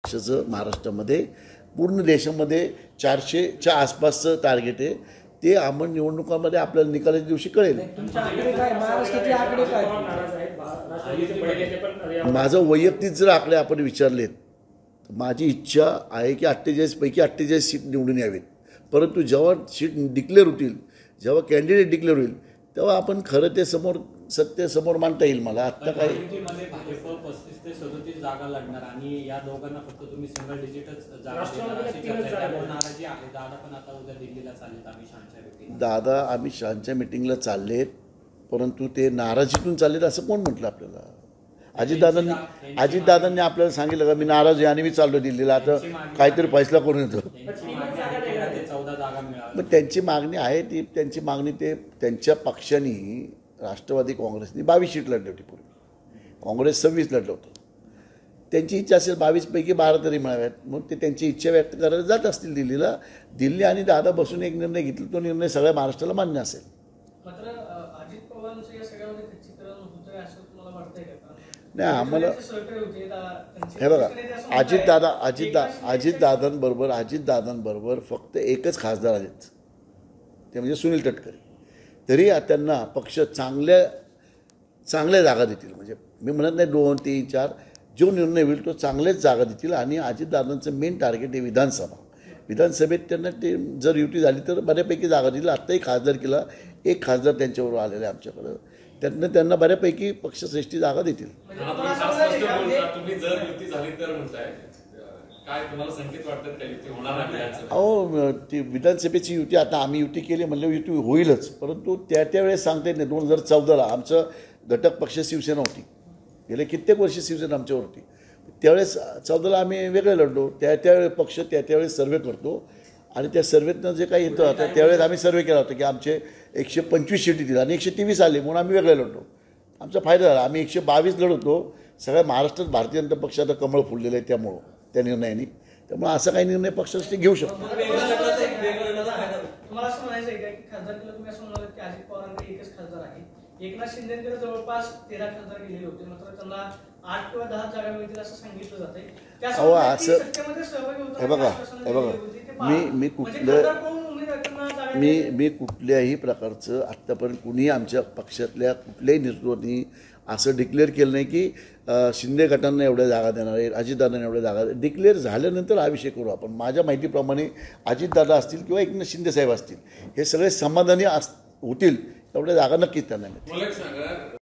पक्षाचं महाराष्ट्रामध्ये पूर्ण देशामध्ये 400च्या आसपासचं टार्गेट आहे. ते अंमल निवडणुकांमध्ये आपल्याला निकालाच्या दिवशी कळेल. माझं वैयक्तिक जर आकडे आपण विचारलेत तर माझी इच्छा आहे की 48 पैकी 48 सीट निवडून यावेत. परंतु जेव्हा सीट डिक्लेअर होतील, जेव्हा कॅन्डिडेट डिक्लेअर होईल, तेव्हा आपण खरं ते सत्य समोर मांडता येईल. मला आत्ता काय भाजप 35 ते 37 जागा लढणार आणि या दोघांना फक्त तुम्ही सिंगल डिजिटच जागा नाराजी आहे. दादा पण आता उद्या दिल्लीला चाललेत अमित शहांच्या मीटिंग. दादा अमित शहांच्या मिटिंगला चाललेत, परंतु ते नाराजीतून चाललेत असं कोण म्हटलं आपल्याला? अजितदादांनी आपल्याला सांगितलं का मी नाराज आहे आणि मी चाललो दिल्लीला, आता काहीतरी फैसला करून येतो. मग त्यांची मागणी आहे ती, त्यांची मागणी ते त्यांच्या पक्षाने राष्ट्रवादी काँग्रेसने 22 सीट लढली होती पूर्वी, काँग्रेस 26 लढलं होतं. त्यांची इच्छा असेल 22 पैकी 12 तरी मिळाव्यात. मग ते त्यांची इच्छा व्यक्त करायला जात असतील दिल्लीला. दिल्ली आणि दादा बसून एक निर्णय घेतला, तो निर्णय सगळ्या महाराष्ट्राला मान्य असेल. नाही आम्हाला हे बघा, अजितदादांबरोबर फक्त एकच खासदार आहेत, ते म्हणजे सुनील तटकरे. तरी त्यांना पक्ष चांगल्या जागा देतील. म्हणजे मी म्हणत नाही 2, 3, 4, जो निर्णय होईल तो चांगल्याच जागा देतील. आणि अजितदादांचं मेन टार्गेट आहे विधानसभेत त्यांना ते जर युती झाली तर बऱ्यापैकी जागा देतील. आत्ताही खासदारकीला एक खासदार त्यांच्याबरोबर आलेले आहे आमच्याकडं, त्यातनं त्यांना बऱ्यापैकी पक्षश्रेष्ठी जागा देतील. अहो ती विधानसभेची युती, आता आम्ही युती केली म्हणलं युती होईलच, परंतु त्यावेळेस सांगता येत नाही. 2014ला आमचं घटक पक्ष शिवसेना होती, गेले कित्येक वर्ष शिवसेना आमच्यावरती. त्यावेळेस 14ला आम्ही वेगळे लढलो. त्यावेळेस पक्ष त्यावेळेस सर्वे करतो आणि त्या सर्वेतनं जे काही येतं, आता त्यावेळेस आम्ही सर्वे केला होता की आमचे 125 सीट येतील आणि 123 आले म्हणून आम्ही वेगळे लढलो. आमचा फायदा झाला. आम्ही 122 लढवतो. सगळ्या महाराष्ट्रात भारतीय जनता पक्षाचं कमळ फुललेलं आहे त्यामुळं, त्या निर्णयाने. त्यामुळे असा काही निर्णय पक्षाचे घेऊ शकतो. एकनाथ शिंदेकडे जवळपास 13 खासदार गेलेले होते, मात्र त्यांना 8 किंवा 10 जागा मिळतील असं सांगितलं जाते. अहो असं हे बघा मी कुठल्याही प्रकारचं आत्तापर्यंत कुणीही आमच्या पक्षातल्या कुठल्याही नेतृत्वानी असं डिक्लेअर केलं नाही की शिंदे गटांना एवढ्या जागा देणार आहे, अजितदादांना एवढ्या जागा. डिक्लेअर झाल्यानंतर हा विषय करू आपण. माझ्या माहितीप्रमाणे अजितदादा असतील किंवा एकनाथ शिंदेसाहेब असतील, हे सगळे समाधानी होतील एवढ्या जागा नक्कीच त्यांना मिळतील.